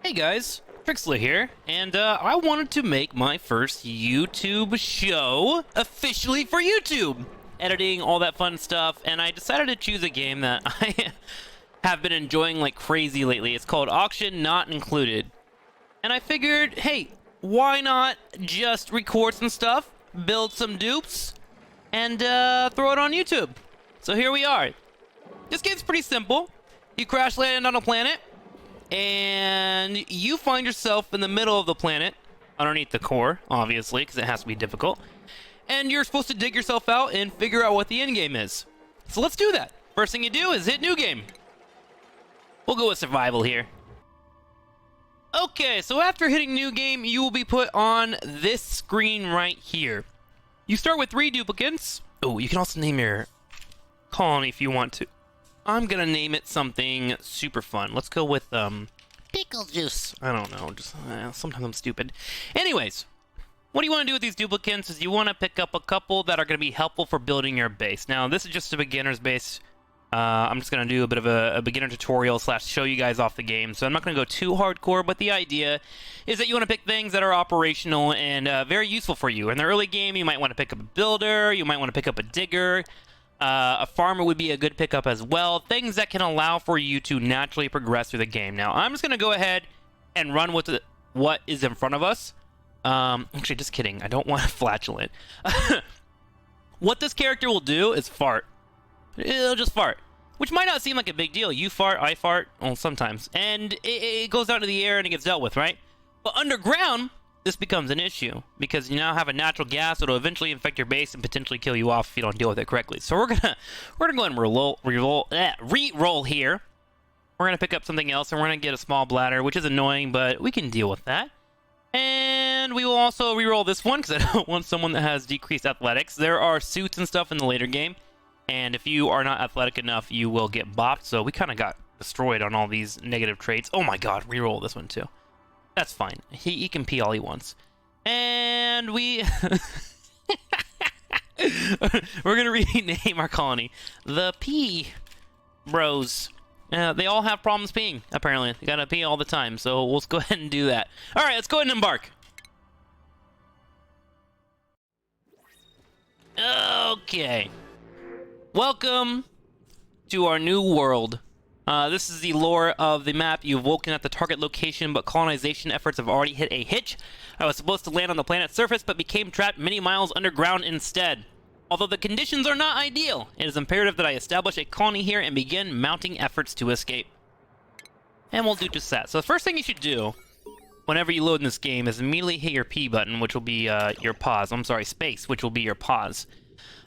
Hey guys, TrikSlyr here, and I wanted to make my first YouTube show officially for YouTube. Editing, all that fun stuff, and I decided to choose a game that I have been enjoying like crazy lately. It's called Auction Not Included. And I figured, hey, why not just record some stuff, build some dupes, and throw it on YouTube. So here we are. This game's pretty simple. You crash land on a planet, and you find yourself in the middle of the planet, underneath the core, obviously, because it has to be difficult. And you're supposed to dig yourself out and figure out what the end game is. So let's do that. First thing you do is hit New Game. We'll go with Survival here. Okay, so after hitting New Game, you will be put on this screen right here. You start with 3 duplicates. Oh, you can also name your colony if you want to. I'm gonna name it something super fun. Let's go with, pickle juice. I don't know, just, sometimes I'm stupid. Anyways, what you want to do with these duplicates is you want to pick up a couple that are going to be helpful for building your base. Now, this is just a beginner's base. I'm just going to do a bit of a beginner tutorial / show you guys off the game. So I'm not going to go too hardcore, but the idea is that you want to pick things that are operational and very useful for you. In the early game, you might want to pick up a builder, you might want to pick up a digger. A farmer would be a good pickup as well. Things that can allow for you to naturally progress through the game. Now, I'm just going to go ahead and run with what is in front of us. Actually, just kidding. I don't want flatulent. What this character will do is fart. It'll just fart. Which might not seem like a big deal. You fart, I fart. Well, sometimes. And it goes out into the air and it gets dealt with, right? But underground, this becomes an issue, because you now have a natural gas that'll eventually infect your base and potentially kill you off if you don't deal with it correctly. So we're gonna go ahead and re-roll here. We're gonna pick up something else, and we're gonna get a small bladder, which is annoying, but we can deal with that. And we will also re-roll this one, because I don't want someone that has decreased athletics. There are suits and stuff in the later game, and if you are not athletic enough, you will get bopped. So we kind of got destroyed on all these negative traits. Oh my god, re-roll this one too. That's fine. He can pee all he wants. And we... We're going to rename our colony the Pee Bros. They all have problems peeing, apparently. They gotta pee all the time, so we'll go ahead and do that. Alright, let's go ahead and embark. Okay. Welcome to our new world. This is the lore of the map. You've woken at the target location, but colonization efforts have already hit a hitch. I was supposed to land on the planet's surface, but became trapped many miles underground instead. Although the conditions are not ideal, it is imperative that I establish a colony here and begin mounting efforts to escape. And we'll do just that. So the first thing you should do whenever you load in this game is immediately hit your P button, which will be your pause. I'm sorry, space, which will be your pause.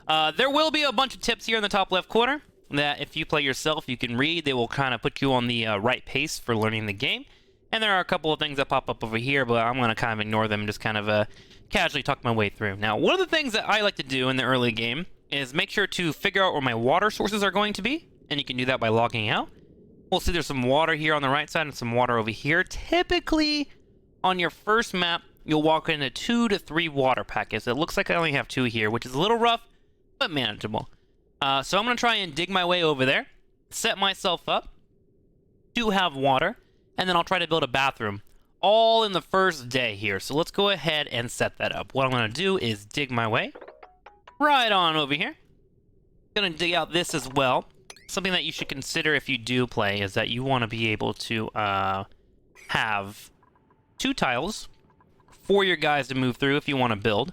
There will be a bunch of tips here in the top left corner that if you play yourself, you can read. They will kind of put you on the right pace for learning the game. And there are a couple of things that pop up over here, but I'm going to kind of ignore them and just kind of casually talk my way through. Now, one of the things that I like to do in the early game is make sure to figure out where my water sources are going to be, and you can do that by logging out. We'll see there's some water here on the right side and some water over here. Typically, on your first map, you'll walk into 2 to 3 water packets. It looks like I only have 2 here, which is a little rough, but manageable. So I'm going to try and dig my way over there, set myself up to have water, and then I'll try to build a bathroom, all in the first day here. So let's go ahead and set that up. What I'm going to do is dig my way right on over here. Going to dig out this as well. Something that you should consider if you do play is that you want to be able to have 2 tiles for your guys to move through if you want to build.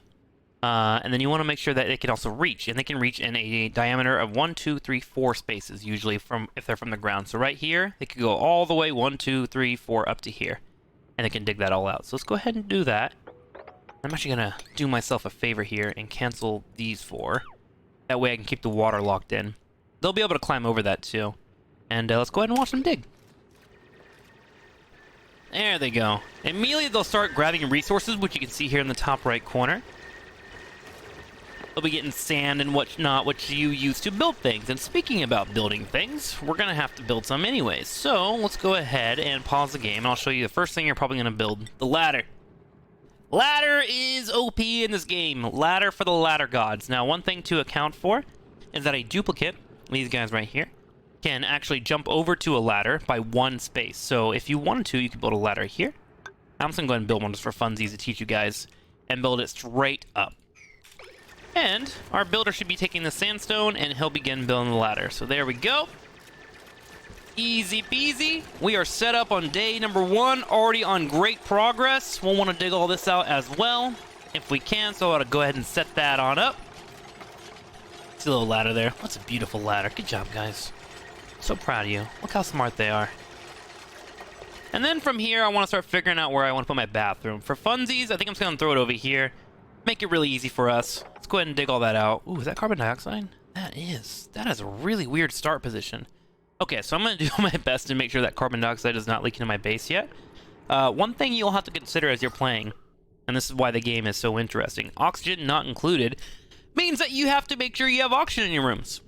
And then you want to make sure that they can also reach, and they can reach in a diameter of 1, 2, 3, 4 spaces, usually if they're from the ground. So right here, they could go all the way 1, 2, 3, 4 up to here, and they can dig that all out. So let's go ahead and do that. I'm actually going to do myself a favor here and cancel these 4. That way I can keep the water locked in. They'll be able to climb over that too. And let's go ahead and watch them dig. There they go. Immediately they'll start grabbing resources, which you can see here in the top right corner. They'll be getting sand and whatnot, which you use to build things. And speaking about building things, we're going to have to build some anyways. So let's go ahead and pause the game, and I'll show you the first thing you're probably going to build, the ladder. Ladder is OP in this game. Ladder for the ladder gods. Now, one thing to account for is that a duplicate, these guys right here, can actually jump over to a ladder by one space. So if you wanted to, you could build a ladder here. I'm just going to go ahead and build one just for funsies to teach you guys, and build it straight up. And our builder should be taking the sandstone, and he'll begin building the ladder. So there we go. Easy peasy. We are set up on day number 1, already on great progress. We'll want to dig all this out as well, if we can. So I'll go ahead and set that on up. See a little ladder there. That's a beautiful ladder. Good job, guys. So proud of you. Look how smart they are. And then from here, I want to start figuring out where I want to put my bathroom. For funsies, I think I'm just going to throw it over here. Make it really easy for us. Let's go ahead and dig all that out. Ooh, is that carbon dioxide? That is. That is a really weird start position. Okay, so I'm going to do my best to make sure that carbon dioxide is not leaking into my base yet. One thing you'll have to consider as you're playing, and this is why the game is so interesting, oxygen not included, means that you have to make sure you have oxygen in your rooms.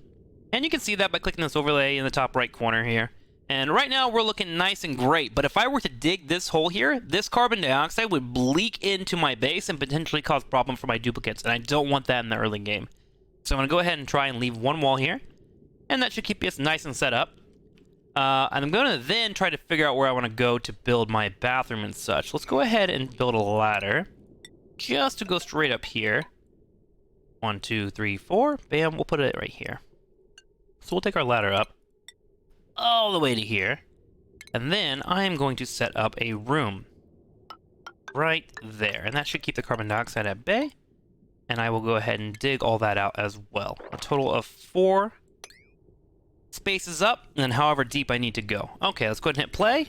And you can see that by clicking this overlay in the top right corner here. And right now we're looking nice and great, but if I were to dig this hole here, this carbon dioxide would leak into my base and potentially cause problem for my duplicates, and I don't want that in the early game. So I'm going to go ahead and try and leave one wall here, and that should keep us nice and set up. And I'm going to then try to figure out where I want to go to build my bathroom and such. Let's go ahead and build a ladder just to go straight up here. 1, 2, 3, 4. Bam, we'll put it right here. So we'll take our ladder up all the way to here. And then I am going to set up a room right there. And that should keep the carbon dioxide at bay. And I will go ahead and dig all that out as well. A total of 4 spaces up, and then however deep I need to go. Okay, let's go ahead and hit play.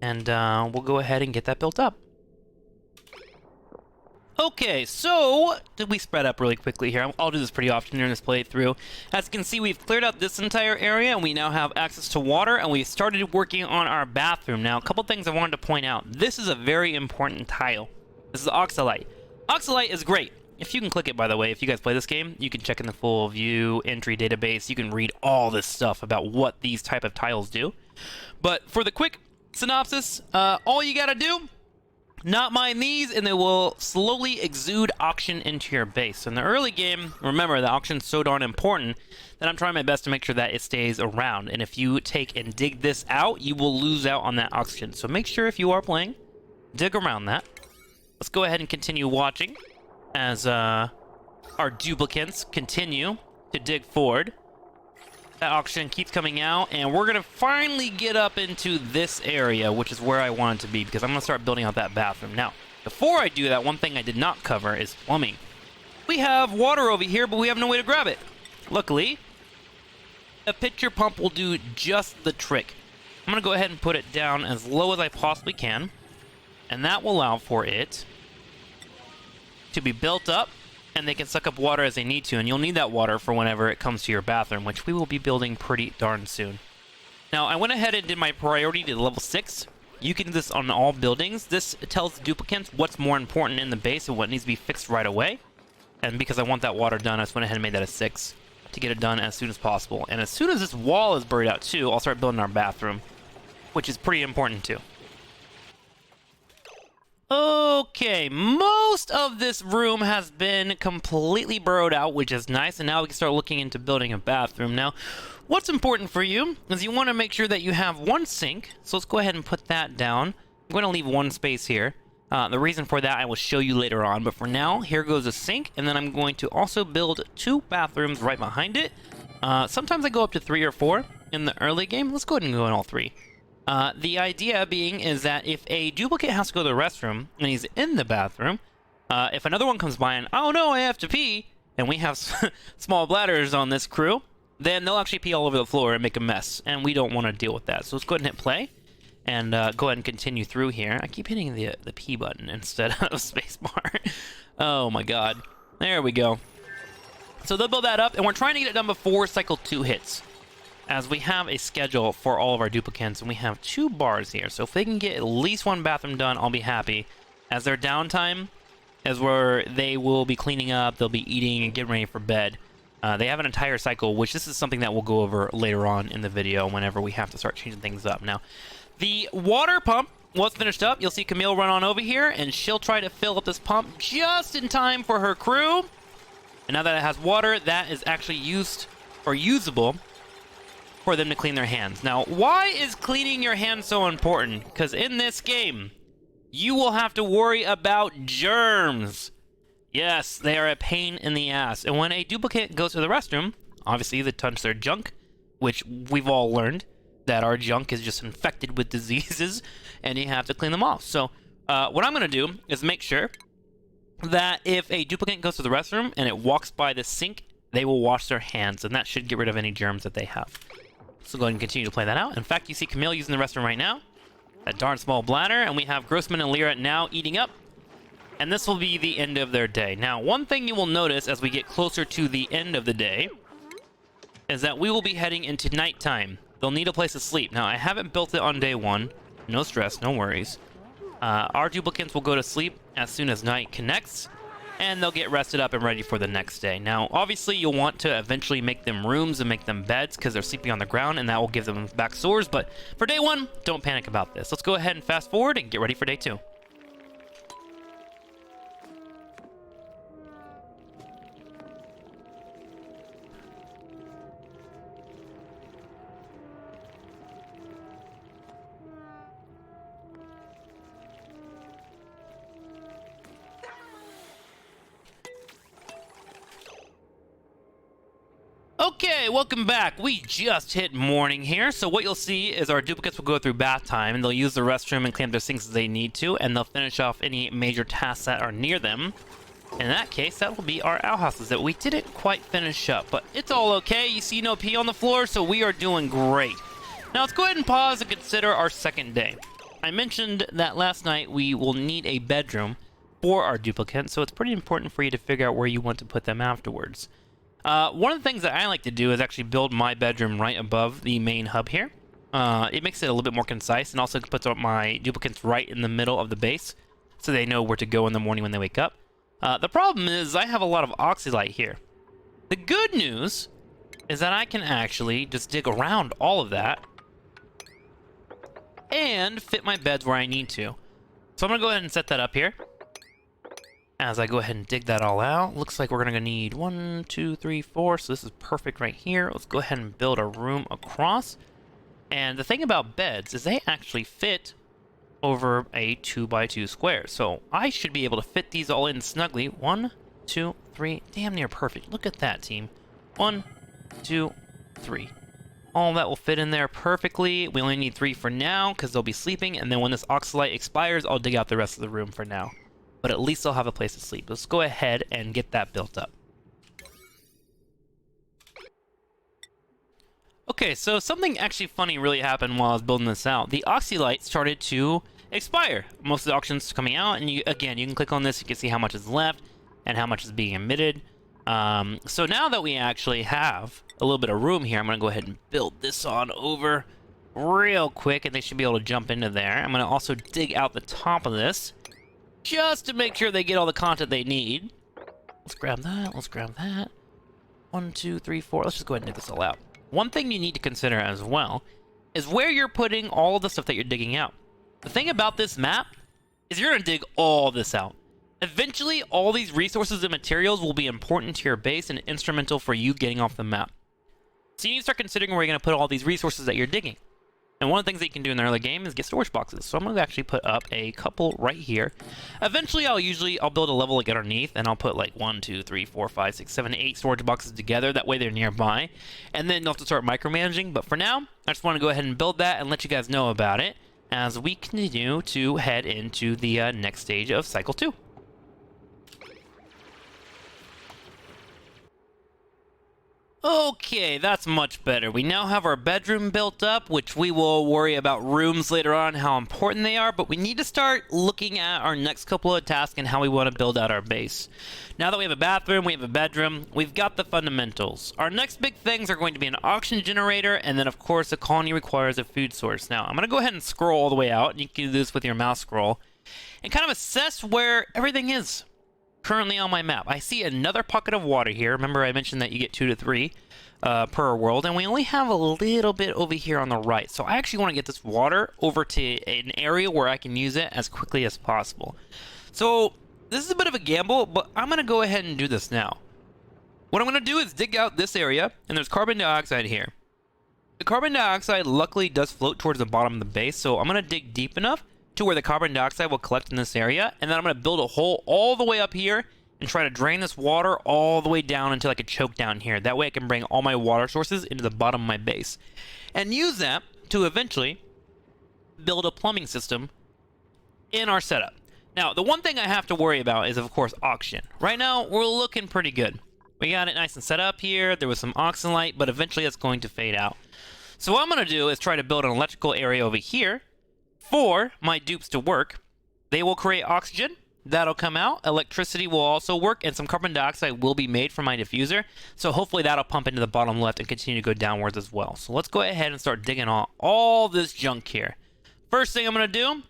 And we'll go ahead and get that built up. Okay, so did we spread up really quickly here? I'll do this pretty often during this playthrough. As you can see, we've cleared out this entire area, and we now have access to water, and we started working on our bathroom. Now, a couple things I wanted to point out. This is a very important tile. This is oxalite. Oxalite is great. If you can click it, by the way, if you guys play this game, you can check in the full view entry database. You can read all this stuff about what these type of tiles do. But for the quick synopsis, all you gotta do, not mind these, and they will slowly exude oxygen into your base. In the early game, remember, the oxygen's so darn important that I'm trying my best to make sure that it stays around. And if you take and dig this out, you will lose out on that oxygen. So make sure if you are playing, dig around that. Let's go ahead and continue watching as our duplicates continue to dig forward. That oxygen keeps coming out, and we're gonna finally get up into this area, which is where I want it to be, because I'm gonna start building out that bathroom. Now, before I do that, one thing I did not cover is plumbing. We have water over here, but we have no way to grab it. Luckily, a pitcher pump will do just the trick. I'm gonna go ahead and put it down as low as I possibly can, and that will allow for it to be built up, and they can suck up water as they need to, and you'll need that water for whenever it comes to your bathroom, which we will be building pretty darn soon. Now, I went ahead and did my priority to level 6. You can do this on all buildings. This tells the duplicates what's more important in the base and what needs to be fixed right away. And because I want that water done, I just went ahead and made that a 6 to get it done as soon as possible. And as soon as this wall is buried out too, I'll start building our bathroom, which is pretty important too. Okay, most of this room has been completely burrowed out, which is nice, and now we can start looking into building a bathroom. Now, what's important for you is you want to make sure that you have one sink, so let's go ahead and put that down. I'm going to leave one space here. The reason for that I will show you later on, but for now, here goes a sink, and then I'm going to also build 2 bathrooms right behind it. Sometimes I go up to 3 or 4 in the early game. Let's go ahead and go in all 3. The idea being is that if a duplicate has to go to the restroom and he's in the bathroom, if another one comes by and, oh no, I have to pee, and we have small bladders on this crew, then they'll actually pee all over the floor and make a mess, and we don't want to deal with that. So let's go ahead and hit play, and go ahead and continue through here. I keep hitting the P button instead of spacebar. Oh my god. There we go. So they'll build that up, and we're trying to get it done before cycle 2 hits, as we have a schedule for all of our duplicates, and we have 2 bars here. So if they can get at least 1 bathroom done, I'll be happy. As their downtime is where they will be cleaning up, they'll be eating and getting ready for bed. They have an entire cycle, which this is something that we'll go over later on in the video whenever we have to start changing things up. Now, the water pump was finished up. You'll see Camille run on over here, and she'll try to fill up this pump just in time for her crew. And now that it has water, that is actually used or usable for them to clean their hands. Now, why is cleaning your hands so important? Because in this game, you will have to worry about germs. Yes, they are a pain in the ass. And when a duplicate goes to the restroom, obviously they touch their junk, which we've all learned that our junk is just infected with diseases, and you have to clean them off. So what I'm going to do is make sure that if a duplicate goes to the restroom and it walks by the sink, they will wash their hands, and that should get rid of any germs that they have. So go ahead and continue to play that out. In fact, you see Camille using the restroom right now. That darn small bladder, and we have Grossman and Lyra now eating up. And this will be the end of their day. Now, one thing you will notice as we get closer to the end of the day is that we will be heading into nighttime. They'll need a place to sleep. Now, I haven't built it on day one. No stress, no worries. Our duplicates will go to sleep as soon as night connects, and they'll get rested up and ready for the next day. Now, obviously, you'll want to eventually make them rooms and make them beds because they're sleeping on the ground, and that will give them back sores. But for day one, don't panic about this. Let's go ahead and fast forward and get ready for day two. Okay, welcome back. We just hit morning here, so what you'll see is our duplicates will go through bath time, and they'll use the restroom and clean up their sinks as they need to, and they'll finish off any major tasks that are near them. In that case, that will be our outhouses that we didn't quite finish up, but it's all okay. You see no pee on the floor, so we are doing great. Now let's go ahead and pause and consider our second day. I mentioned that last night we will need a bedroom for our duplicates, so it's pretty important for you to figure out where you want to put them afterwards. One of the things that I like to do is actually build my bedroom right above the main hub here. It makes it a little bit more concise, and also puts up my duplicates right in the middle of the base, so they know where to go in the morning when they wake up. The problem is I have a lot of oxylite here. The good news is that I can actually just dig around all of that and fit my beds where I need to. So I'm going to go ahead and set that up here. As I go ahead and dig that all out, looks like we're going to need 1, 2, 3, 4, so this is perfect right here. Let's go ahead and build a room across. And the thing about beds is they actually fit over a 2x2 square, so I should be able to fit these all in snugly. 1, 2, 3, damn near perfect. Look at that, team. 1, 2, 3. All that will fit in there perfectly. We only need 3 for now, because they'll be sleeping, and then when this oxylite expires, I'll dig out the rest of the room for now. But at least they'll have a place to sleep. Let's go ahead and get that built up. Okay, so something actually funny really happened while I was building this out. The oxylite started to expire. Most of the auctions coming out, and you can click on this, you can see how much is left and how much is being emitted. So now that we actually have a little bit of room here, I'm going to go ahead and build this on over real quick, and they should be able to jump into there. I'm going to also dig out the top of this, just to make sure they get all the content they need. Let's grab that, let's grab that. 1, 2, 3, 4, let's just go ahead and dig this all out. One thing you need to consider as well is where you're putting all of the stuff that you're digging out. The thing about this map is you're gonna dig all this out. Eventually, all these resources and materials will be important to your base and instrumental for you getting off the map. So you need to start considering where you're gonna put all these resources that you're digging. And one of the things that you can do in the early game is get storage boxes. So I'm going to actually put up a couple right here. Eventually, I'll build a level like underneath, and I'll put like 1, 2, 3, 4, 5, 6, 7, 8 storage boxes together. That way they're nearby. And then you'll have to start micromanaging. But for now, I just want to go ahead and build that and let you guys know about it as we continue to head into the next stage of Cycle 2. Okay, that's much better. We now have our bedroom built up, which we will worry about rooms later on, how important they are, but we need to start looking at our next couple of tasks and how we want to build out our base. Now that we have a bathroom, we have a bedroom, we've got the fundamentals. Our next big things are going to be an oxygen generator, and then of course a colony requires a food source. Now, I'm going to go ahead and scroll all the way out, and you can do this with your mouse scroll, and kind of assess where everything is currently on my map. I see another pocket of water here. Remember I mentioned that you get 2 to 3 per world, and we only have a little bit over here on the right. So I actually want to get this water over to an area where I can use it as quickly as possible. So this is a bit of a gamble, but I'm going to go ahead and do this now. What I'm going to do is dig out this area, and there's carbon dioxide here. The carbon dioxide luckily does float towards the bottom of the base, so I'm going to dig deep enough to where the carbon dioxide will collect in this area, and then I'm going to build a hole all the way up here and try to drain this water all the way down into like a choke down here. That way I can bring all my water sources into the bottom of my base and use that to eventually build a plumbing system in our setup. Now, the one thing I have to worry about is, of course, oxygen. Right now, we're looking pretty good. We got it nice and set up here. There was some oxygen light, but eventually it's going to fade out. So what I'm going to do is try to build an electrical area over here for my dupes to work. They will create oxygen. That'll come out. Electricity will also work, and some carbon dioxide will be made from my diffuser. So hopefully that'll pump into the bottom left and continue to go downwards as well. So let's go ahead and start digging all this junk here. First thing I'm going to do,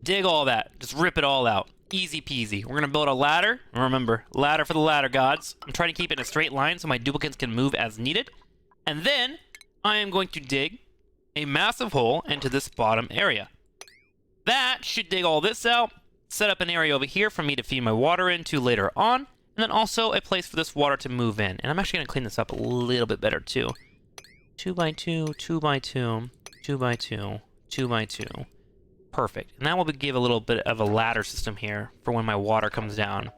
dig all that. Just rip it all out. Easy peasy. We're going to build a ladder. Remember, ladder for the ladder gods. I'm trying to keep it in a straight line so my duplicates can move as needed. And then I am going to dig a massive hole into this bottom area. That should dig all this out, set up an area over here for me to feed my water into later on, and then also a place for this water to move in. And I'm actually going to clean this up a little bit better too. 2 by 2, 2 by 2, 2 by 2, 2 by 2. Perfect. And that will give a little bit of a ladder system here for when my water comes down,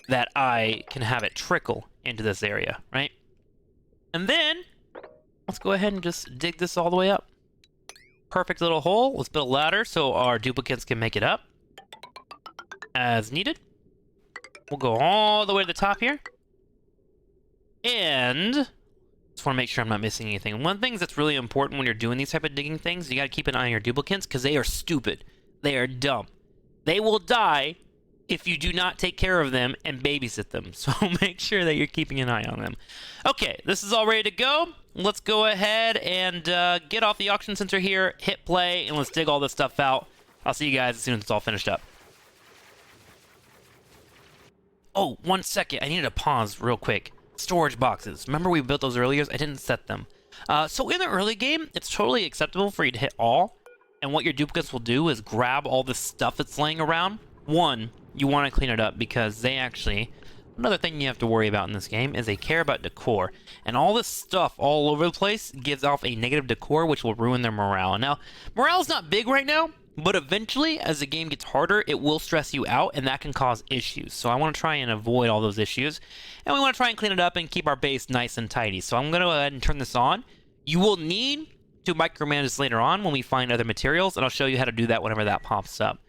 that I can have it trickle into this area, right? And then let's go ahead and just dig this all the way up. Perfect little hole. Let's build a ladder so our duplicates can make it up as needed. We'll go all the way to the top here. And just want to make sure I'm not missing anything. One thing that's really important when you're doing these type of digging things, you got to keep an eye on your duplicates because they are stupid. They are dumb. They will die if you do not take care of them and babysit them. So make sure that you're keeping an eye on them. Okay, this is all ready to go. Let's go ahead and get off the oxygen sensor here, hit play, and let's dig all this stuff out. I'll see you guys as soon as it's all finished up. Oh, 1 second. I needed to pause real quick. Storage boxes. Remember we built those earlier? I didn't set them. So in the early game, it's totally acceptable for you to hit all. And what your duplicates will do is grab all the stuff that's laying around. One, you want to clean it up because they actually... Another thing you have to worry about in this game is they care about decor. And all this stuff all over the place gives off a negative decor, which will ruin their morale. Now, morale's not big right now, but eventually, as the game gets harder, it will stress you out, and that can cause issues. So I want to try and avoid all those issues. And we want to try and clean it up and keep our base nice and tidy. So I'm going to go ahead and turn this on. You will need to micromanage this later on when we find other materials, and I'll show you how to do that whenever that pops up.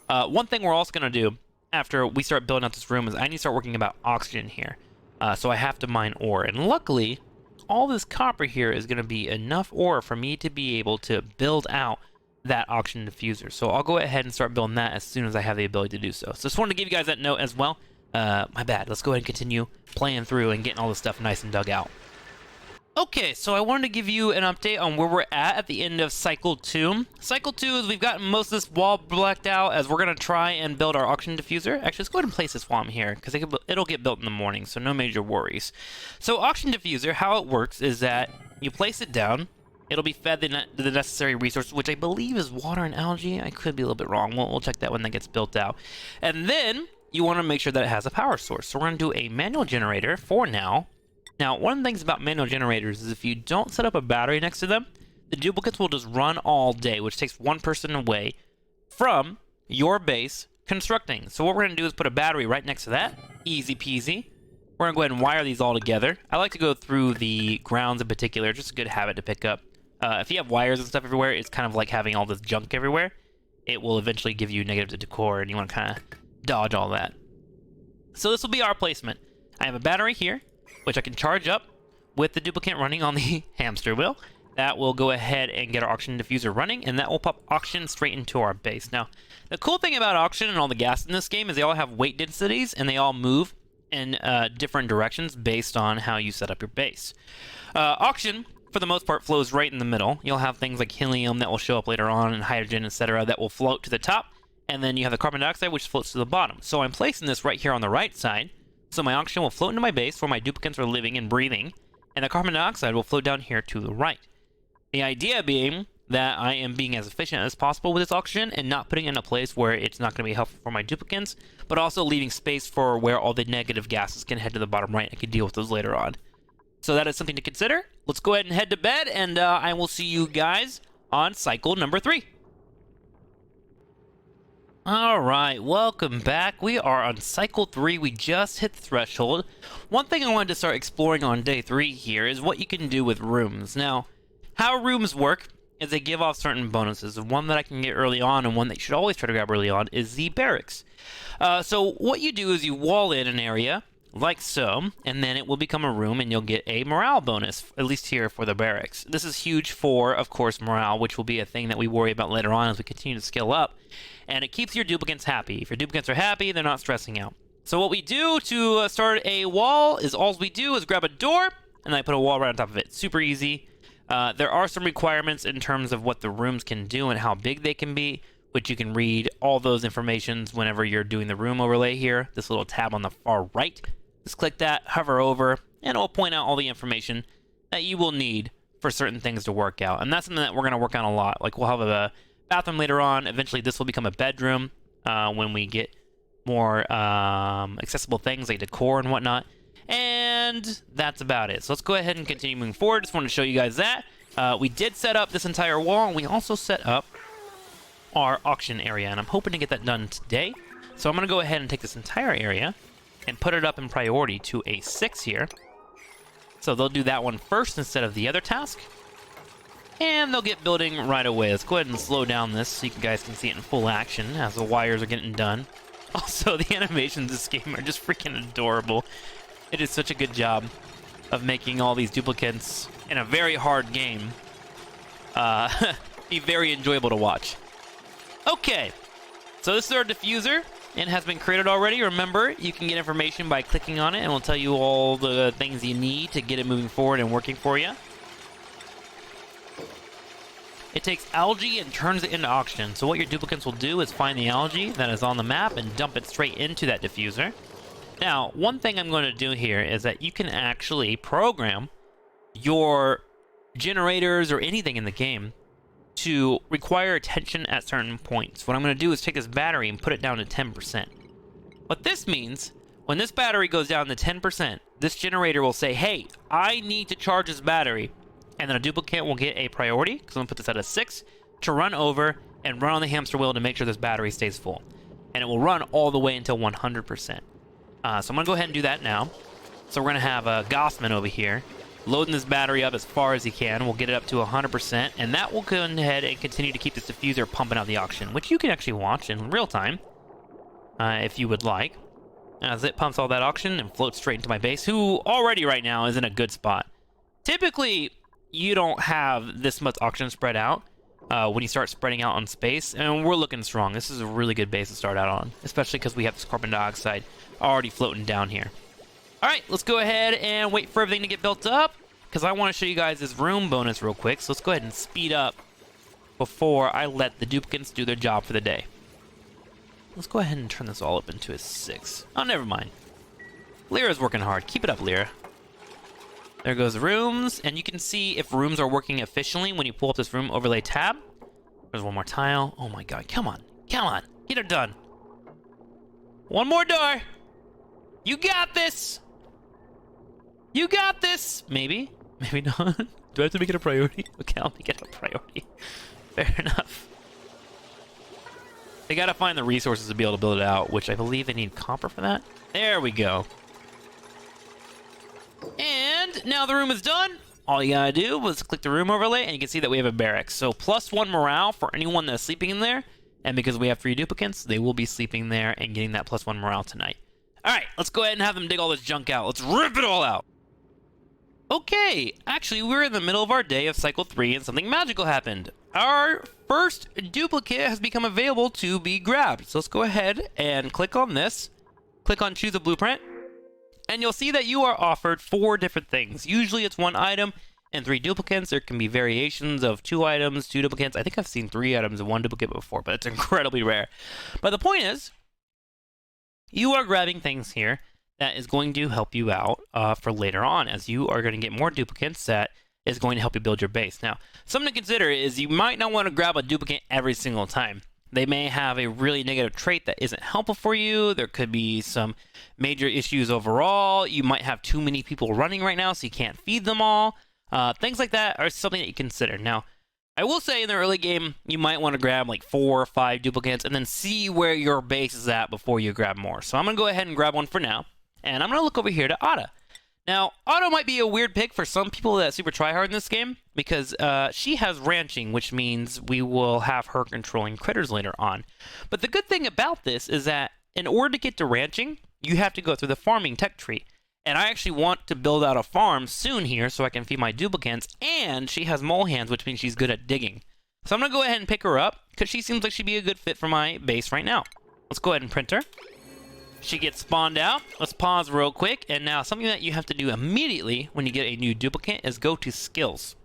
One thing we're also going to do after we start building out this room is I need to start working about oxygen here. So I have to mine ore. And luckily, all this copper here is going to be enough ore for me to be able to build out that oxygen diffuser. So I'll go ahead and start building that as soon as I have the ability to do so. So just wanted to give you guys that note as well. My bad. Let's go ahead and continue playing through and getting all this stuff nice and dug out. Okay, so I wanted to give you an update on where we're at the end of Cycle 2. Cycle 2 is we've gotten most of this wall blacked out as we're going to try and build our oxygen diffuser. Actually, let's go ahead and place this while I'm here because it'll get built in the morning, so no major worries. So oxygen diffuser, how it works is that you place it down. It'll be fed the necessary resources, which I believe is water and algae. I could be a little bit wrong. We'll check that when that gets built out. And then you want to make sure that it has a power source. So we're going to do a manual generator for now. Now, one of the things about manual generators is if you don't set up a battery next to them, the duplicates will just run all day, which takes one person away from your base constructing. So what we're going to do is put a battery right next to that. Easy peasy. We're going to go ahead and wire these all together. I like to go through the grounds in particular, just a good habit to pick up. If you have wires and stuff everywhere, it's kind of like having all this junk everywhere. It will eventually give you negative decor, and you want to kind of dodge all that. So this will be our placement. I have a battery here, which I can charge up with the duplicate running on the hamster wheel. That will go ahead and get our oxygen diffuser running, and that will pop oxygen straight into our base. Now, the cool thing about oxygen and all the gas in this game is they all have weight densities, and they all move in different directions based on how you set up your base. Oxygen, for the most part, flows right in the middle. You'll have things like helium that will show up later on, and hydrogen, etc., that will float to the top, and then you have the carbon dioxide, which floats to the bottom. So I'm placing this right here on the right side, so my oxygen will float into my base where my duplicates are living and breathing, and the carbon dioxide will float down here to the right. The idea being that I am being as efficient as possible with this oxygen and not putting it in a place where it's not going to be helpful for my duplicates, but also leaving space for where all the negative gases can head to the bottom right. I can deal with those later on. So that is something to consider. Let's go ahead and head to bed, and I will see you guys on cycle number 3. All right, welcome back. We are on cycle 3. We just hit the threshold. One thing I wanted to start exploring on day 3 here is what you can do with rooms. Now, how rooms work is they give off certain bonuses. One that I can get early on and one that you should always try to grab early on is the barracks. So what you do is you wall in an area like so, and then it will become a room and you'll get a morale bonus, at least here for the barracks. This is huge for, of course, morale, which will be a thing that we worry about later on as we continue to scale up. And it keeps your duplicates happy. If your duplicates are happy, they're not stressing out. So what we do to start a wall is all we do is grab a door, and I put a wall right on top of it. Super easy. There are some requirements in terms of what the rooms can do and how big they can be, which you can read all those informations whenever you're doing the room overlay here. This little tab on the far right. Just click that, hover over, and it will point out all the information that you will need for certain things to work out. And that's something that we're going to work on a lot. Like, we'll have a bathroom later on. Eventually, this will become a bedroom when we get more accessible things like decor and whatnot. And that's about it. So let's go ahead and continue moving forward. Just wanted to show you guys that. We did set up this entire wall, and we also set up our auction area, and I'm hoping to get that done today. So I'm going to go ahead and take this entire area and put it up in priority to a 6 here. So they'll do that one first instead of the other task. And they'll get building right away. Let's go ahead and slow down this so you guys can see it in full action as the wires are getting done. Also, the animations in this game are just freaking adorable. It is such a good job of making all these duplicates in a very hard game be very enjoyable to watch. Okay, so this is our diffuser. It has been created already. Remember, you can get information by clicking on it, and it'll tell you all the things you need to get it moving forward and working for you. It takes algae and turns it into oxygen. So what your duplicates will do is find the algae that is on the map and dump it straight into that diffuser. Now, one thing I'm going to do here is that you can actually program your generators or anything in the game to require attention at certain points. What I'm going to do is take this battery and put it down to 10%. What this means, when this battery goes down to 10%, this generator will say, hey, I need to charge this battery. And then a duplicate will get a priority, because I'm going to put this at a 6, to run over and run on the hamster wheel to make sure this battery stays full. And it will run all the way until 100%. So I'm going to go ahead and do that now. So we're going to have a Gossman over here loading this battery up as far as he can. We'll get it up to 100%, and that will go ahead and continue to keep this diffuser pumping out the oxygen, which you can actually watch in real time if you would like, as it pumps all that oxygen and floats straight into my base, who already right now is in a good spot. Typically, you don't have this much oxygen spread out when you start spreading out on space, and we're looking strong. This is a really good base to start out on, especially because we have this carbon dioxide already floating down here. All right, let's go ahead and wait for everything to get built up, because I want to show you guys this room bonus real quick. So let's go ahead and speed up before I let the duplicates do their job for the day. Let's go ahead and turn this all up into a 6. Oh, never mind. Lyra's working hard. Keep it up, Lyra. There goes the rooms, and you can see if rooms are working efficiently when you pull up this room overlay tab. There's one more tile. Oh my god, come on. Come on. Get it done. One more door. You got this. You got this! Maybe. Maybe not. Do I have to make it a priority? Okay, I'll make it a priority. Fair enough. They gotta find the resources to be able to build it out, which I believe they need copper for that. There we go. And now the room is done. All you gotta do was click the room overlay, and you can see that we have a barracks. So +1 morale for anyone that's sleeping in there. And because we have 3 duplicates, they will be sleeping there and getting that +1 morale tonight. Alright, let's go ahead and have them dig all this junk out. Let's rip it all out. Okay, actually, we're in the middle of our day of Cycle 3, and something magical happened. Our first duplicate has become available to be grabbed. So let's go ahead and click on this. Click on Choose a Blueprint. And you'll see that you are offered 4 different things. Usually it's 1 item and 3 duplicates. There can be variations of 2 items, 2 duplicates. I think I've seen 3 items and 1 duplicate before, but it's incredibly rare. But the point is, you are grabbing things here that is going to help you out for later on, as you are going to get more duplicates that is going to help you build your base. Now, something to consider is you might not want to grab a duplicate every single time. They may have a really negative trait that isn't helpful for you. There could be some major issues overall. You might have too many people running right now, so you can't feed them all. Things like that are something that you consider. Now, I will say in the early game, you might want to grab like 4 or 5 duplicates and then see where your base is at before you grab more. So I'm going to go ahead and grab one for now. And I'm going to look over here to Ada. Now, Auto might be a weird pick for some people that super try hard in this game because she has ranching, which means we will have her controlling critters later on. But the good thing about this is that in order to get to ranching, you have to go through the farming tech tree. And I actually want to build out a farm soon here so I can feed my duplicates, and she has mole hands, which means she's good at digging. So I'm going to go ahead and pick her up because she seems like she'd be a good fit for my base right now. Let's go ahead and print her. She gets spawned out. Let's pause real quick. And now something that you have to do immediately when you get a new duplicate is go to skills.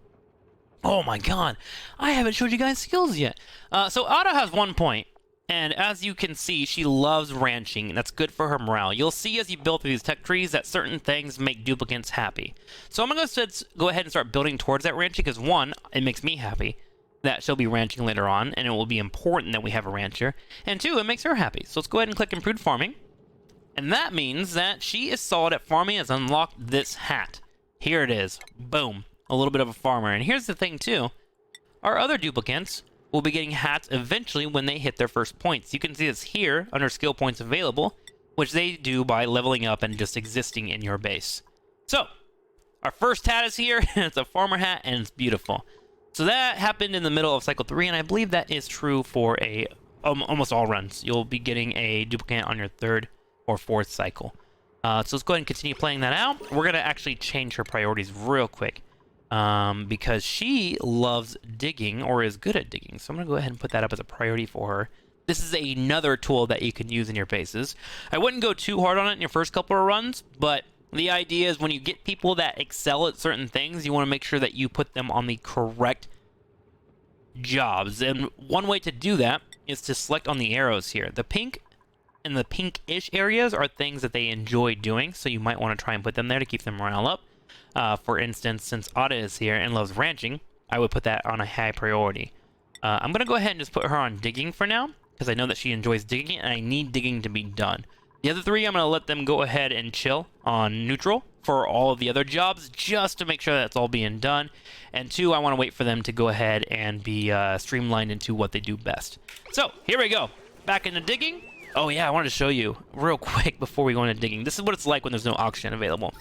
Oh my god, I haven't showed you guys skills yet. So Ada has 1 point. And as you can see, she loves ranching, and that's good for her morale. You'll see as you build through these tech trees that certain things make duplicates happy. So I'm going to go ahead and start building towards that ranching because 1, it makes me happy that she'll be ranching later on, and it will be important that we have a rancher. And 2, it makes her happy. So let's go ahead and click Improved Farming. And that means that she is solid at farming and has unlocked this hat. Here it is. Boom. A little bit of a farmer. And here's the thing too. Our other duplicates will be getting hats eventually when they hit their first points. You can see this here under skill points available, which they do by leveling up and just existing in your base. So, our first hat is here. It's a farmer hat and it's beautiful. So that happened in the middle of cycle 3, and I believe that is true for almost all runs. You'll be getting a duplicate on your 3rd or 4th cycle. So let's go ahead and continue playing that out. We're going to actually change her priorities real quick because she loves digging or is good at digging. So I'm going to go ahead and put that up as a priority for her. This is another tool that you can use in your bases. I wouldn't go too hard on it in your first couple of runs, but the idea is when you get people that excel at certain things, you want to make sure that you put them on the correct jobs. And one way to do that is to select on the arrows here. The pink and the pinkish areas are things that they enjoy doing, so you might want to try and put them there to keep them morale up. For instance, since Ada is here and loves ranching, I would put that on a high priority. I'm going to go ahead and just put her on digging for now, because I know that she enjoys digging, and I need digging to be done. The other 3, I'm going to let them go ahead and chill on neutral for all of the other jobs, just to make sure that's all being done. And 2, I want to wait for them to go ahead and be streamlined into what they do best. So, here we go. Back into digging. Oh yeah, I wanted to show you real quick before we go into digging. This is what it's like when there's no oxygen available.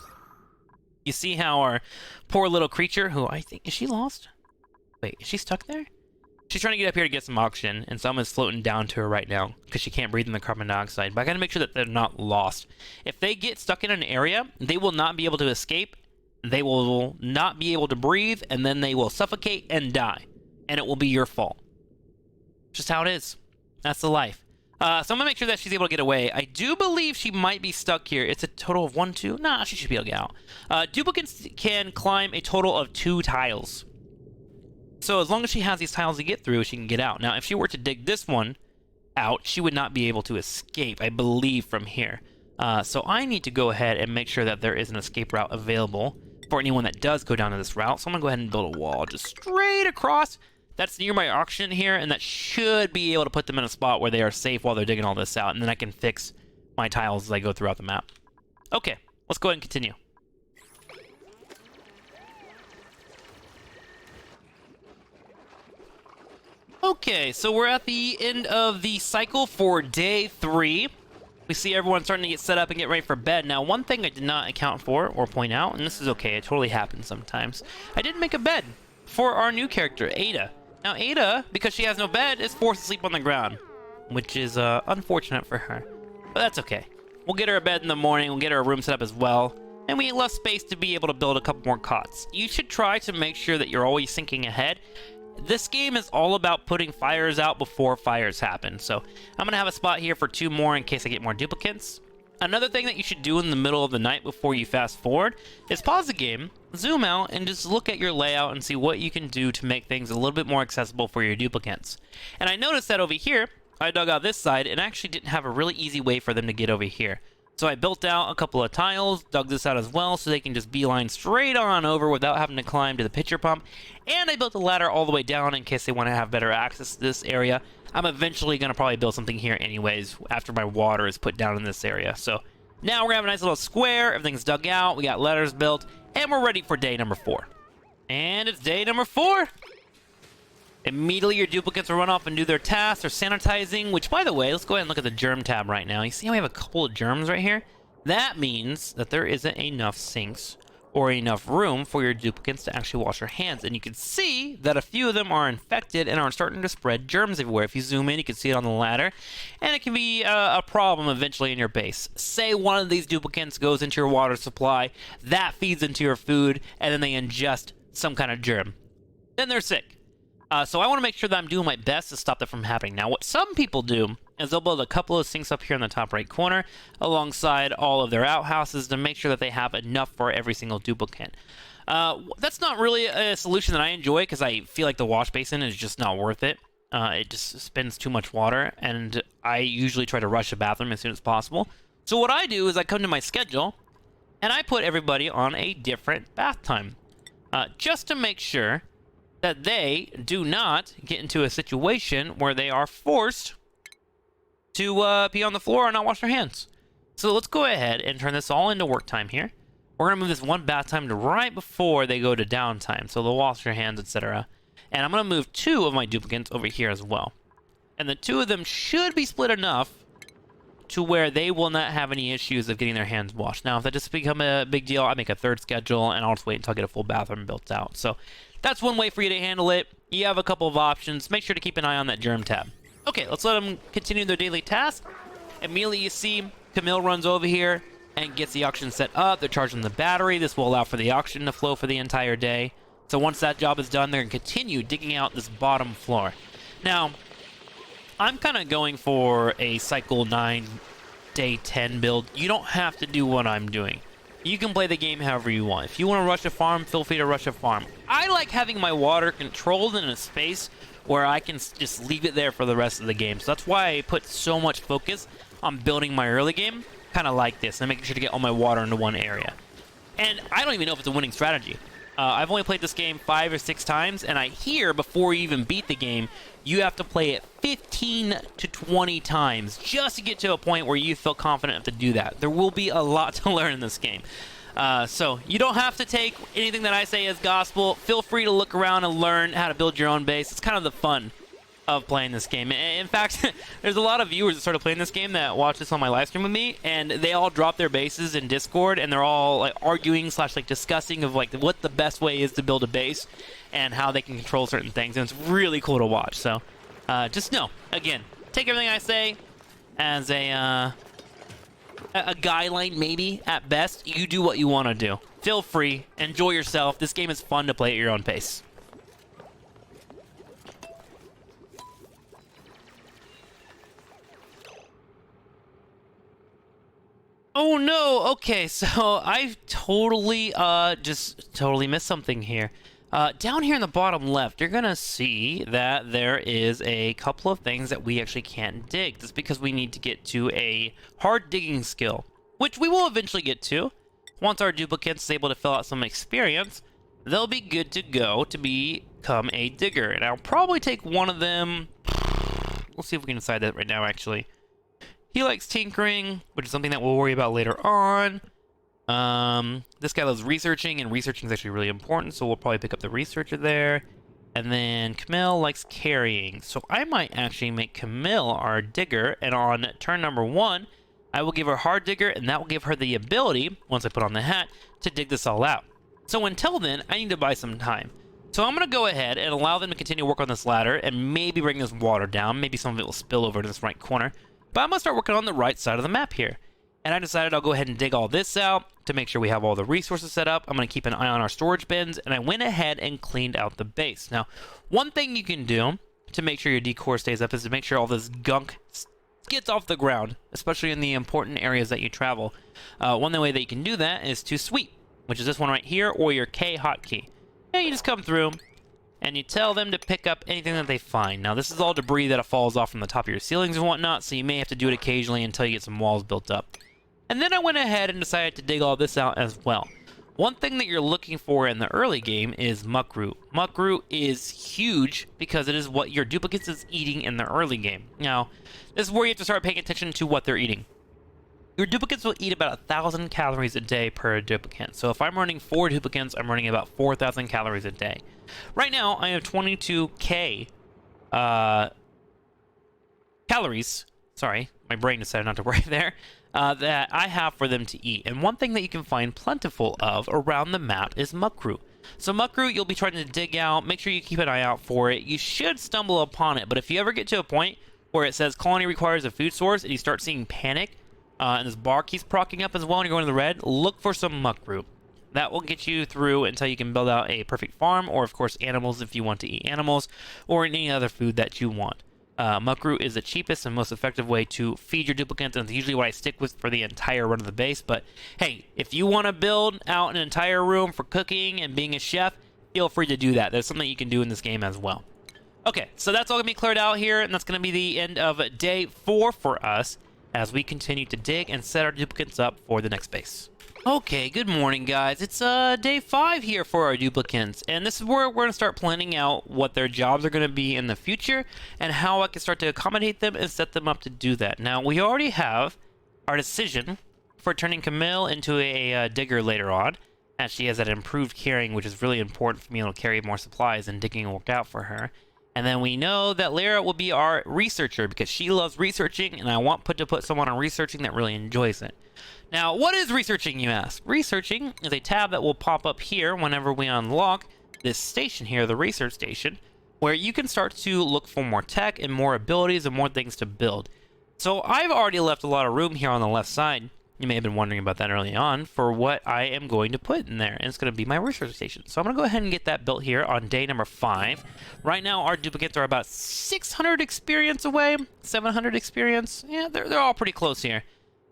You see how our poor little creature, who I think, is she lost? Wait, is she stuck there? She's trying to get up here to get some oxygen, and someone's floating down to her right now because she can't breathe in the carbon dioxide. But I gotta make sure that they're not lost. If they get stuck in an area, they will not be able to escape, they will not be able to breathe, and then they will suffocate and die. And it will be your fault. Just how it is. That's the life. So I'm going to make sure that she's able to get away. I do believe she might be stuck here. It's a total of 1, 2. Nah, she should be able to get out. Duplicates can climb a total of 2 tiles. So as long as she has these tiles to get through, she can get out. Now, if she were to dig this one out, she would not be able to escape, I believe, from here. So I need to go ahead and make sure that there is an escape route available for anyone that does go down to this route. So I'm going to go ahead and build a wall just straight across. That's near my oxygen here, and that should be able to put them in a spot where they are safe while they're digging all this out, and then I can fix my tiles as I go throughout the map. Okay, let's go ahead and continue. Okay, so we're at the end of the cycle for day 3. We see everyone starting to get set up and get ready for bed. Now, one thing I did not account for or point out, and this is okay, it totally happens sometimes, I didn't make a bed for our new character, Ada. Now, Ada, because she has no bed, is forced to sleep on the ground, which is unfortunate for her. But that's okay. We'll get her a bed in the morning, we'll get her a room set up as well, and we left space to be able to build a couple more cots. You should try to make sure that you're always thinking ahead. This game is all about putting fires out before fires happen, so I'm going to have a spot here for 2 more in case I get more duplicates. Another thing that you should do in the middle of the night before you fast forward is pause the game, zoom out, and just look at your layout and see what you can do to make things a little bit more accessible for your duplicates. And I noticed that over here, I dug out this side and actually didn't have a really easy way for them to get over here. So I built out a couple of tiles, dug this out as well, so they can just beeline straight on over without having to climb to the pitcher pump. And I built a ladder all the way down in case they want to have better access to this area. I'm eventually going to probably build something here anyways after my water is put down in this area. So now we're going to have a nice little square. Everything's dug out. We got letters built. And we're ready for day number 4. And it's day number 4. Immediately your duplicates will run off and do their tasks. They're sanitizing, which, by the way, let's go ahead and look at the germ tab right now. You see how we have a couple of germs right here? That means that there isn't enough sinks or enough room for your duplicates to actually wash their hands. And you can see that a few of them are infected and are starting to spread germs everywhere. If you zoom in, you can see it on the ladder. And it can be a problem eventually in your base. Say one of these duplicates goes into your water supply, that feeds into your food, and then they ingest some kind of germ. Then they're sick. So I want to make sure that I'm doing my best to stop that from happening. Now, what some people do is they'll build a couple of sinks up here in the top right corner alongside all of their outhouses to make sure that they have enough for every single duplicate. That's not really a solution that I enjoy because I feel like the wash basin is just not worth it. It just spends too much water, and I usually try to rush the bathroom as soon as possible. So what I do is I come to my schedule, and I put everybody on a different bath time, just to make sure that they do not get into a situation where they are forced to pee on the floor and not wash their hands. So let's go ahead and turn this all into work time here. We're going to move this one bath time to right before they go to downtime, so they'll wash their hands, etc. And I'm going to move 2 of my duplicates over here as well. And the 2 of them should be split enough to where they will not have any issues of getting their hands washed. Now, if that just become a big deal, I make a 3rd schedule, and I'll just wait until I get a full bathroom built out. So that's one way for you to handle it. You have a couple of options. Make sure to keep an eye on that germ tab. Okay, let's let them continue their daily task. Immediately you see Camille runs over here and gets the oxygen set up. They're charging the battery. This will allow for the oxygen to flow for the entire day. So once that job is done, they're going to continue digging out this bottom floor. Now, I'm kind of going for a cycle 9, day 10 build. You don't have to do what I'm doing. You can play the game however you want. If you want to rush a farm, feel free to rush a farm. I like having my water controlled in a space where I can just leave it there for the rest of the game. So that's why I put so much focus on building my early game, kind of like this, and making sure to get all my water into one area. And I don't even know if it's a winning strategy. I've only played this game 5 or 6 times, and I hear before you even beat the game, you have to play it 15 to 20 times just to get to a point where you feel confident enough to do that. There will be a lot to learn in this game. So you don't have to take anything that I say as gospel. Feel free to look around and learn how to build your own base. It's kind of the fun of playing this game. In fact, there's a lot of viewers that started playing this game that watch this on my live stream with me, and they all drop their bases in Discord, and they're all like arguing / like discussing of like what the best way is to build a base and how they can control certain things, and it's really cool to watch. So just know, again, take everything I say as a guideline, maybe at best. You do what you want to do. Feel free, enjoy yourself. This game is fun to play at your own pace. Oh no, okay, so I've totally missed something here. Down here in the bottom left, you're gonna see that there is a couple of things that we actually can't dig. That's because we need to get to a hard digging skill, which we will eventually get to. Once our duplicates is able to fill out some experience, they'll be good to go to become a digger. And I'll probably take one of them. We'll see if we can decide that right now, actually. He likes tinkering, which is something that we'll worry about later on. This guy loves researching, and researching is actually really important, so we'll probably pick up the researcher there. And then Camille likes carrying, so I might actually make Camille our digger, and on turn number 1, I will give her hard digger, and that will give her the ability, once I put on the hat, to dig this all out. So until then, I need to buy some time. So I'm going to go ahead and allow them to continue to work on this ladder, and maybe bring this water down. Maybe some of it will spill over to this right corner. But I'm going to start working on the right side of the map here. And I decided I'll go ahead and dig all this out to make sure we have all the resources set up. I'm going to keep an eye on our storage bins, and I went ahead and cleaned out the base. Now, one thing you can do to make sure your decor stays up is to make sure all this gunk gets off the ground, especially in the important areas that you travel. One way that you can do that is to sweep, which is this one right here, or your K hotkey. And you just come through, and you tell them to pick up anything that they find. Now, this is all debris that falls off from the top of your ceilings and whatnot, so you may have to do it occasionally until you get some walls built up. And then I went ahead and decided to dig all this out as well. One thing that you're looking for in the early game is muckroot. Muckroot is huge because it is what your duplicates is eating in the early game. Now, this is where you have to start paying attention to what they're eating. Your duplicates will eat about 1,000 calories a day per duplicate. So if I'm running 4 duplicates, I'm running about 4,000 calories a day. Right now, I have 22k calories. Sorry, my brain decided not to work there. That I have for them to eat. And one thing that you can find plentiful of around the map is muckroot. So muckroot, you'll be trying to dig out. Make sure you keep an eye out for it. You should stumble upon it, but if you ever get to a point where it says colony requires a food source and you start seeing panic, and this bar keeps procking up as well and you're going to the red, look for some muckroot. That will get you through until you can build out a perfect farm, or of course animals if you want to eat animals, or any other food that you want. Muckroot is the cheapest and most effective way to feed your duplicates, and it's usually what I stick with for the entire run of the base. But hey, if you want to build out an entire room for cooking and being a chef, feel free to do that. There's something you can do in this game as well. Okay, so that's all going to be cleared out here, and that's going to be the end of day 4 for us as we continue to dig and set our duplicates up for the next base. Okay, good morning, guys. It's day 5 here for our duplicates, and this is where we're going to start planning out what their jobs are going to be in the future and how I can start to accommodate them and set them up to do that. Now, we already have our decision for turning Camille into a digger later on, as she has that improved carrying, which is really important for me to carry more supplies, and digging will work out for her. And then we know that Lyra will be our researcher because she loves researching, and I want to put someone on researching that really enjoys it. Now, what is researching, you ask? Researching is a tab that will pop up here whenever we unlock this station here, the research station, where you can start to look for more tech and more abilities and more things to build. So I've already left a lot of room here on the left side. You may have been wondering about that early on for what I am going to put in there, and it's going to be my research station. So I'm going to go ahead and get that built here on day number 5. Right now, our duplicates are about 600 experience away, 700 experience. Yeah, they're all pretty close here.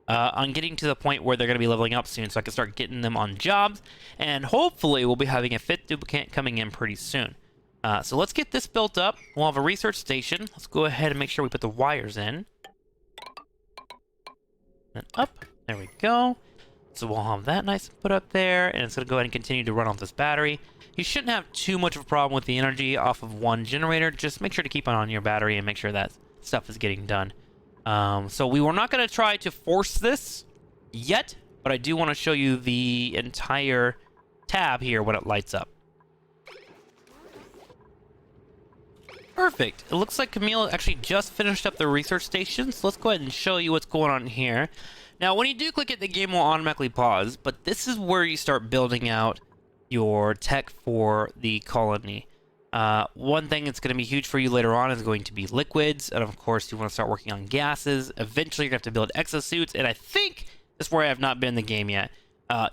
On getting to the point where they're going to be leveling up soon, so I can start getting them on jobs, and hopefully we'll be having a 5th duplicate coming in pretty soon. So let's get this built up. We'll have a research station. Let's go ahead and make sure we put the wires in. And up. There we go. So we'll have that nice and put up there, and it's going to go ahead and continue to run off this battery. You shouldn't have too much of a problem with the energy off of one generator. Just make sure to keep on your battery and make sure that stuff is getting done. So we were not going to try to force this yet, but I do want to show you the entire tab here when it lights up. Perfect. It looks like Camille actually just finished up the research station, so let's go ahead and show you what's going on here. Now, when you do click it, the game will automatically pause, but this is where you start building out your tech for the colony. One thing that's going to be huge for you later on is going to be liquids, and of course, you want to start working on gases. Eventually, you're going to have to build exosuits, and I think that's where I have not been in the game yet.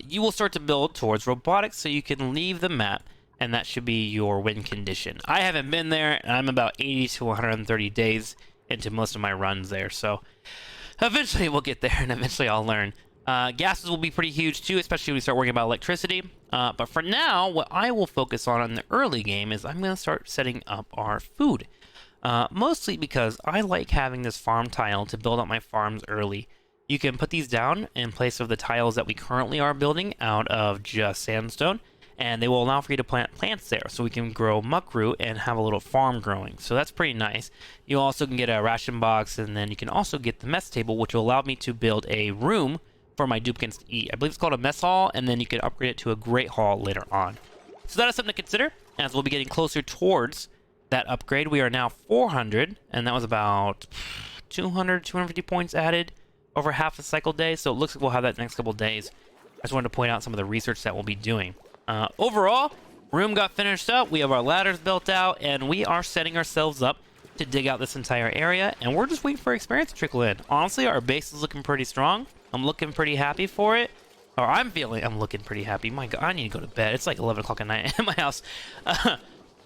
You will start to build towards robotics, so you can leave the map, and that should be your win condition. I haven't been there, and I'm about 80 to 130 days into most of my runs there, so eventually we'll get there, and eventually I'll learn. Gases will be pretty huge too, especially when we start worrying about electricity. But for now, what I will focus on in the early game is I'm going to start setting up our food. Mostly because I like having this farm tile to build up my farms early. You can put these down in place of the tiles that we currently are building out of just sandstone, and they will allow for you to plant plants there, so we can grow muckroot and have a little farm growing. So that's pretty nice. You also can get a ration box, and then you can also get the mess table, which will allow me to build a room for my duplicates to eat. I believe it's called a mess hall, and then you can upgrade it to a great hall later on. So that is something to consider, as we'll be getting closer towards that upgrade. We are now 400, and that was about 250 points added over half a cycle day, so it looks like we'll have that next couple days. I just wanted to point out some of the research that we'll be doing. Overall, room got finished up, we have our ladders built out, and we are setting ourselves up to dig out this entire area, and we're just waiting for experience to trickle in. Honestly, our base is looking pretty strong. I'm looking pretty happy for it. Or I'm looking pretty happy. My God, I need to go to bed. It's like 11 o'clock at night in my house.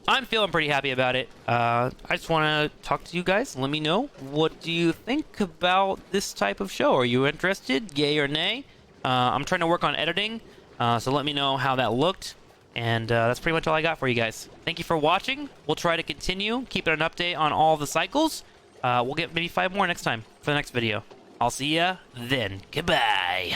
I'm feeling pretty happy about it. I just want to talk to you guys. Let me know, what do you think about this type of show? Are you interested? Yay or nay? I'm trying to work on editing, so let me know how that looked. And that's pretty much all I got for you guys. Thank you for watching. We'll try to continue keeping an update on all the cycles. We'll get maybe 5 more next time for the next video. I'll see ya then. Goodbye.